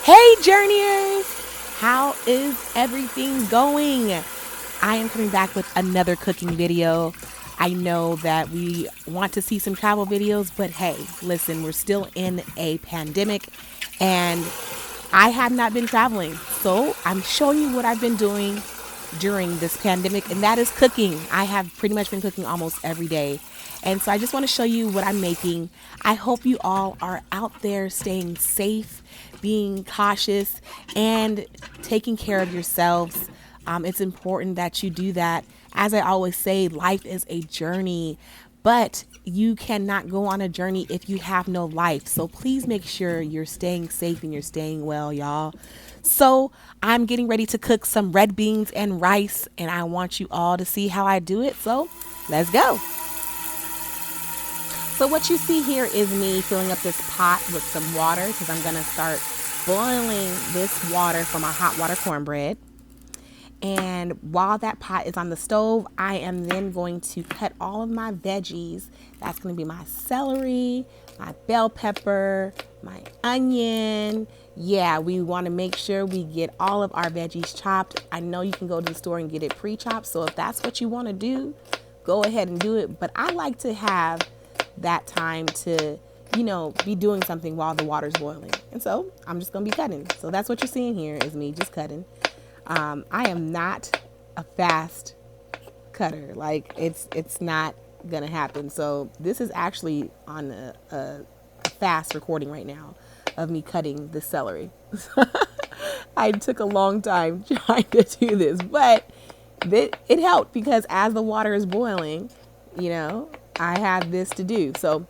Hey journeyers, how is everything going? I am coming back with another cooking video. I know that we want to see some travel videos, but hey, listen, we're still in a pandemic and I have not been traveling. So I'm showing you what I've been doing during this pandemic, and that is cooking. I have pretty much been cooking almost every day. And so I just want to show you what I'm making. I hope you all are out there staying safe, being cautious, and taking care of yourselves. It's important that you do that. As I always say, life is a journey, but you cannot go on a journey if you have no life. So please make sure you're staying safe and you're staying well, y'all. So I'm getting ready to cook some red beans and rice, and I want you all to see how I do it. So let's go. So what you see here is me filling up this pot with some water because I'm going to start boiling this water for my hot water cornbread. And while that pot is on the stove, I am then going to cut all of my veggies. That's going to be my celery, my bell pepper, my onion. Yeah, we want to make sure we get all of our veggies chopped. I know you can go to the store and get it pre-chopped. So if that's what you want to do, go ahead and do it. But I like to have that time to, be doing something while the water's boiling. And so I'm just going to be cutting. So that's what you're seeing here is me just cutting. I am not a fast cutter. Like it's not gonna happen. So this is actually on a fast recording right now of me cutting the celery. I took a long time trying to do this, but it helped because as the water is boiling, I have this to do. So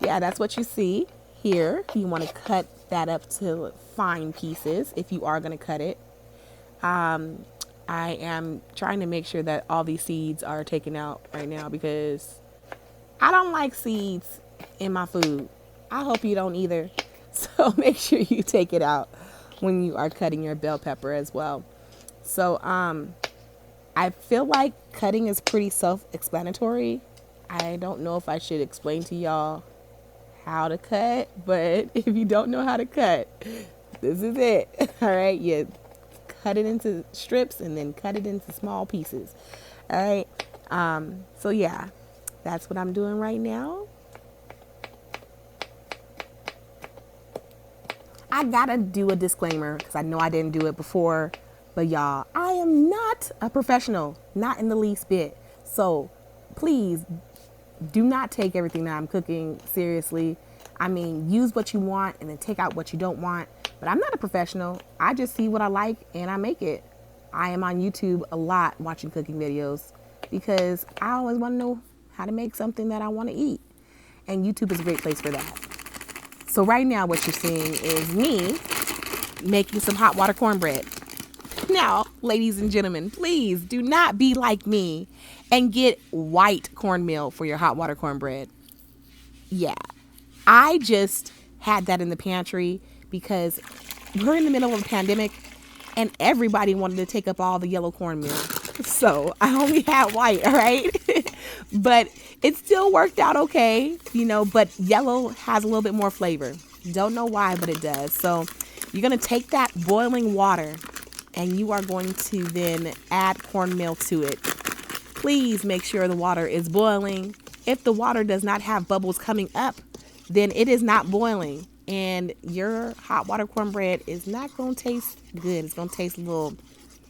yeah, that's what you see here. You want to cut that up to fine pieces if you are going to cut it. I am trying to make sure that all these seeds are taken out right now because I don't like seeds in my food. I hope you don't either. So make sure you take it out when you are cutting your bell pepper as well. So I feel like cutting is pretty self-explanatory. I don't know if I should explain to y'all how to cut, but if you don't know how to cut, this is it. All right, you cut it into strips and then cut it into small pieces. All right. So yeah, that's what I'm doing right now. I gotta do a disclaimer because I know I didn't do it before, but y'all, I am not a professional, not in the least bit. So please do not take everything that I'm cooking seriously. I mean, use what you want and then take out what you don't want. But I'm not a professional. I just see what I like and I make it. I am on YouTube a lot watching cooking videos because I always want to know how to make something that I want to eat. And YouTube is a great place for that. So right now what you're seeing is me making some hot water cornbread. Now, ladies and gentlemen, please do not be like me and get white cornmeal for your hot water cornbread. Yeah, I just had that in the pantry because we're in the middle of a pandemic and everybody wanted to take up all the yellow cornmeal. So I only had white, all right? But it still worked out okay, but yellow has a little bit more flavor. Don't know why, but it does. So you're going to take that boiling water and you are going to then add cornmeal to it. Please make sure the water is boiling. If the water does not have bubbles coming up, then it is not boiling. And your hot water cornbread is not going to taste good. It's going to taste a little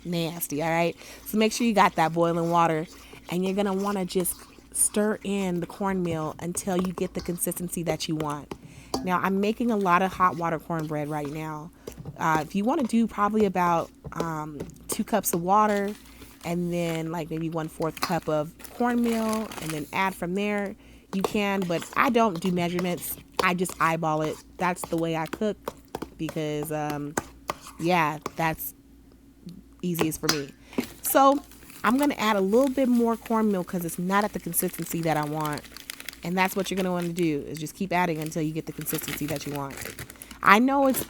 nasty, all right? So make sure you got that boiling water. And you're going to want to just stir in the cornmeal until you get the consistency that you want. Now, I'm making a lot of hot water cornbread right now. If you want to do probably about 2 cups of water and then like maybe 1/4 cup of cornmeal and then add from there, you can, but I don't do measurements. I just eyeball it. That's the way I cook because, that's easiest for me. So I'm going to add a little bit more cornmeal because it's not at the consistency that I want. And that's what you're going to want to do is just keep adding until you get the consistency that you want. I know it's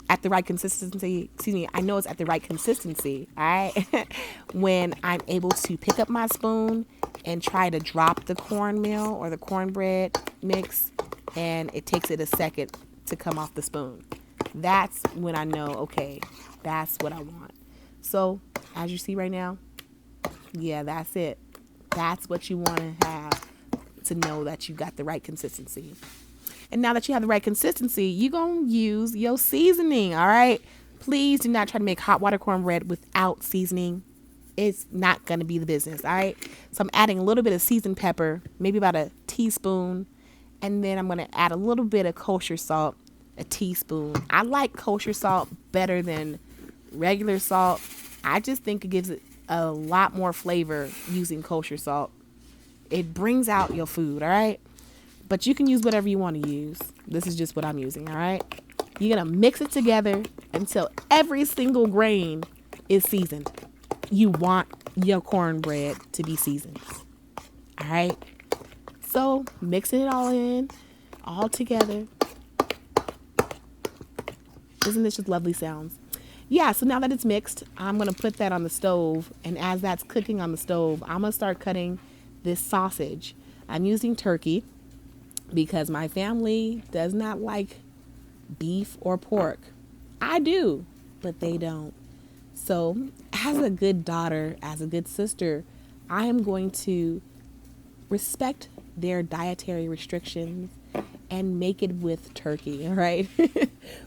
at the right consistency. I know it's at the right consistency. All right. When I'm able to pick up my spoon and try to drop the cornmeal or the cornbread mix, and it takes it a second to come off the spoon. That's when I know, okay, that's what I want. So as you see right now, yeah, that's it. That's what you want to have to know that you got the right consistency. And now that you have the right consistency, you're going to use your seasoning, all right? Please do not try to make hot water cornbread without seasoning. It's not going to be the business, all right? So I'm adding a little bit of seasoned pepper, maybe about a teaspoon. And then I'm going to add a little bit of kosher salt, a teaspoon. I like kosher salt better than regular salt. I just think it gives it a lot more flavor using kosher salt. It brings out your food, all right? But you can use whatever you want to use. This is just what I'm using, all right? You're going to mix it together until every single grain is seasoned. You want your cornbread to be seasoned, all right? So mixing it all in, all together. Isn't this just lovely sounds? Yeah, so now that it's mixed, I'm going to put that on the stove. And as that's cooking on the stove, I'm going to start cutting this sausage. I'm using turkey because my family does not like beef or pork. I do, but they don't. So as a good daughter, as a good sister, I am going to respect their dietary restrictions and make it with turkey, all right?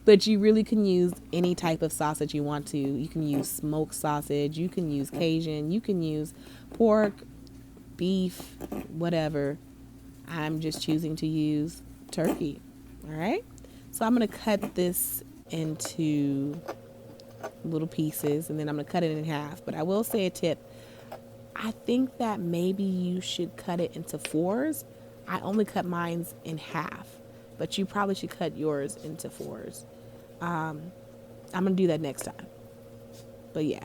But you really can use any type of sausage you want to. You can use smoked sausage, you can use Cajun, you can use pork, beef, whatever. I'm just choosing to use turkey, all right? So I'm going to cut this into little pieces, and then I'm going to cut it in half. But I will say a tip. I think that maybe you should cut it into fours. I only cut mine in half, but you probably should cut yours into fours. I'm going to do that next time. But yeah.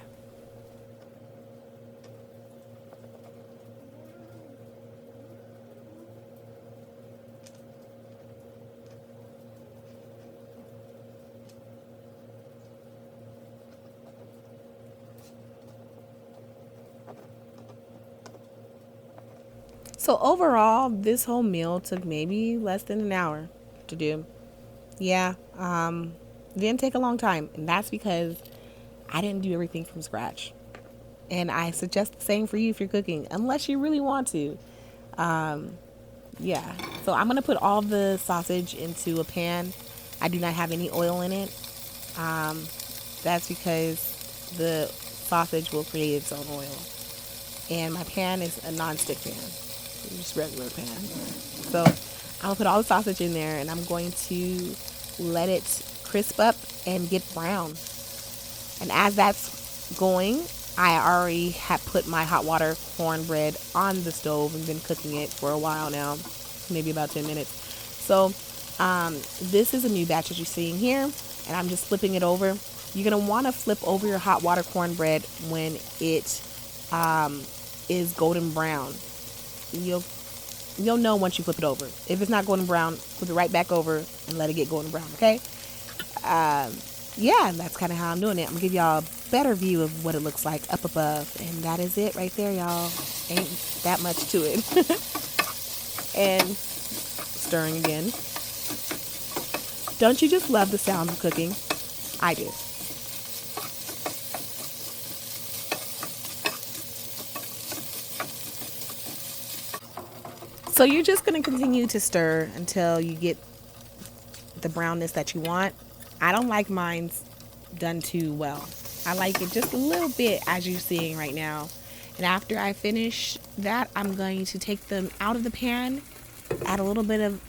So overall, this whole meal took maybe less than an hour to do. Yeah, it didn't take a long time, and that's because I didn't do everything from scratch. And I suggest the same for you if you're cooking, unless you really want to. Yeah, so I'm gonna put all the sausage into a pan. I do not have any oil in it. That's because the sausage will create its own oil. And my pan is a non-stick pan, just regular pan. So I'm gonna put all the sausage in there, and I'm going to let it crisp up and get brown. And as that's going, I already had put my hot water cornbread on the stove and been cooking it for a while now, maybe about 10 minutes. So this is a new batch that you're seeing here, and I'm just flipping it over. You're gonna want to flip over your hot water cornbread when it is golden brown. You'll know once you flip it over. If it's not golden brown, flip it right back over and let it get golden brown, okay? Yeah, that's kind of how I'm doing it. I'm going to give y'all a better view of what it looks like up above. And that is it right there, y'all. Ain't that much to it. And stirring again. Don't you just love the sound of cooking? I do. So you're just going to continue to stir until you get the brownness that you want. I don't like mine done too well. I like it just a little bit, as you're seeing right now. And after I finish that, I'm going to take them out of the pan, add a little bit of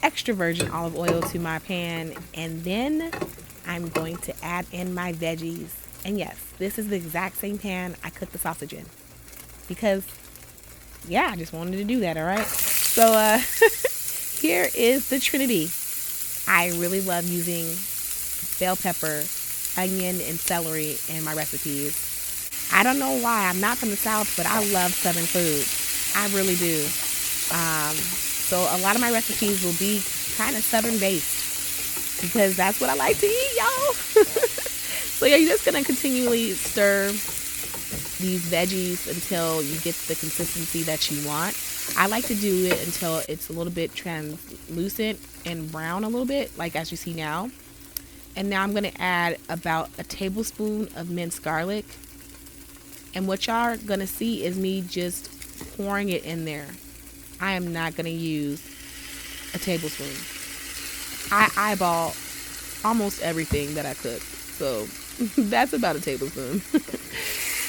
extra virgin olive oil to my pan, and then I'm going to add in my veggies. And yes, this is the exact same pan I cooked the sausage in, because yeah, I just wanted to do that. All right. So here is the Trinity. I really love using bell pepper, onion, and celery in my recipes. I don't know why. I'm not from the South, but I love Southern food. I really do. So a lot of my recipes will be kind of Southern based, because that's what I like to eat, y'all. So yeah, you're just going to continually stir these veggies until you get the consistency that you want. I like to do it until it's a little bit translucent and brown a little bit, like as you see now. And now I'm going to add about a tablespoon of minced garlic. And what y'all are going to see is me just pouring it in there. I am not going to use a tablespoon. I eyeball almost everything that I cook. So that's about a tablespoon.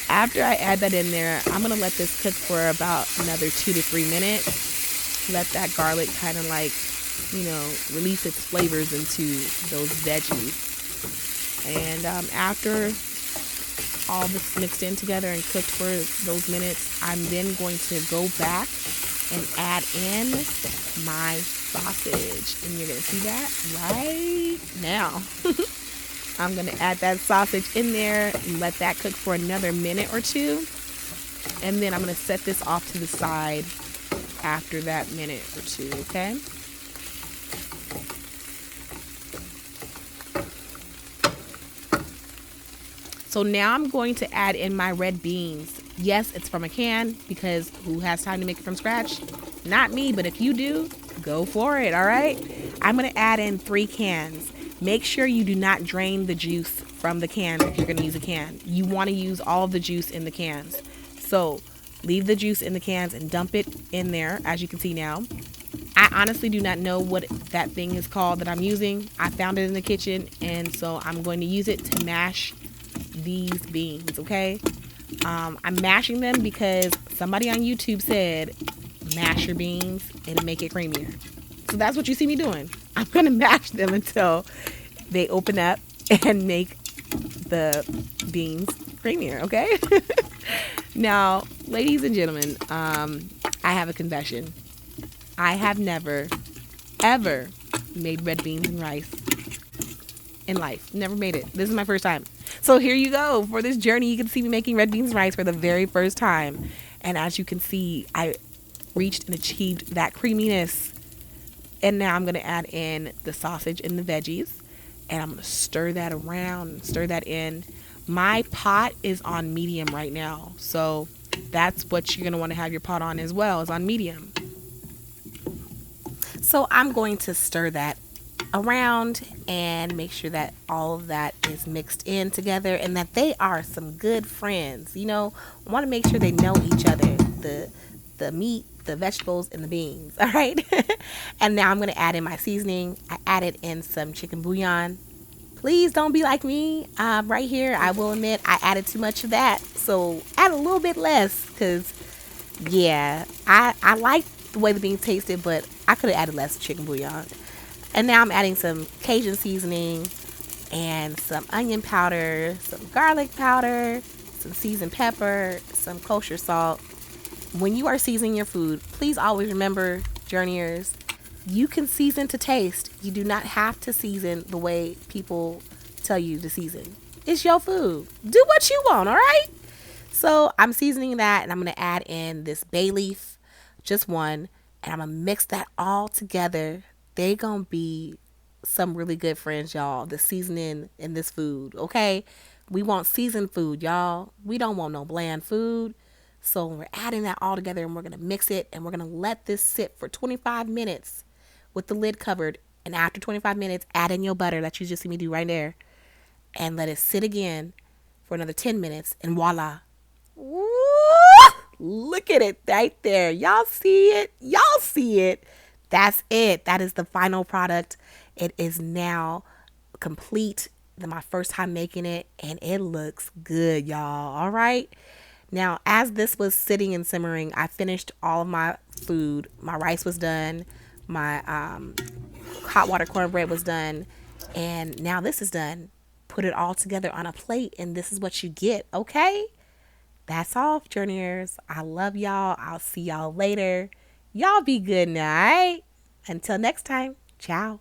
After I add that in there, I'm going to let this cook for about another 2 to 3 minutes. Let that garlic kind of like, release its flavors into those veggies. And after all this mixed in together and cooked for those minutes, I'm then going to go back and add in my sausage. And you're going to see that right now. I'm going to add that sausage in there and let that cook for another minute or two. And then I'm going to set this off to the side after that minute or two, okay? So now I'm going to add in my red beans. Yes, it's from a can because who has time to make it from scratch? Not me, but if you do, go for it, all right? I'm going to add in 3 cans. Make sure you do not drain the juice from the cans if you're going to use a can. You want to use all of the juice in the cans. So leave the juice in the cans and dump it in there, as you can see now. I honestly do not know what that thing is called that I'm using. I found it in the kitchen, and so I'm going to use it to mash these beans, okay? I'm mashing them because somebody on YouTube said mash your beans and make it creamier. So that's what you see me doing. I'm going to mash them until they open up and make the beans creamier, okay? Now, ladies and gentlemen, I have a confession. I have never, ever made red beans and rice in life. Never made it. This is my first time. So here you go. For this journey, you can see me making red beans and rice for the very first time. And as you can see, I reached and achieved that creaminess. And now I'm going to add in the sausage and the veggies. And I'm going to stir that around, stir that in. My pot is on medium right now. So that's what you're going to want to have your pot on as well, is on medium. So I'm going to stir that around and make sure that all of that is mixed in together and that they are some good friends. I want to make sure they know each other, the meat, the vegetables, and the beans. All right. And now I'm going to add in my seasoning. I added in some chicken bouillon. Please don't be like me. Right here, I will admit I added too much of that. So add a little bit less because, yeah, I like the way the beans tasted, but I could have added less chicken bouillon. And now I'm adding some Cajun seasoning and some onion powder, some garlic powder, some seasoned pepper, some kosher salt. When you are seasoning your food, please always remember, journeyers, you can season to taste. You do not have to season the way people tell you to season. It's your food. Do what you want, all right? So I'm seasoning that, and I'm going to add in this bay leaf, just one, and I'm going to mix that all together. They going to be some really good friends, y'all, the seasoning in this food, okay? We want seasoned food, y'all. We don't want no bland food. So we're adding that all together, and we're going to mix it, and we're going to let this sit for 25 minutes with the lid covered. And after 25 minutes, add in your butter that you just see me do right there, and let it sit again for another 10 minutes, and voila. Woo! Look at it right there. Y'all see it? Y'all see it? That's it. That is the final product. It is now complete. My first time making it, and it looks good, y'all. All right. Now, as this was sitting and simmering, I finished all of my food. My rice was done. My hot water cornbread was done. And now this is done. Put it all together on a plate, and this is what you get, okay? That's all, journeyers. I love y'all. I'll see y'all later. Y'all be good now, all right? Until next time, ciao.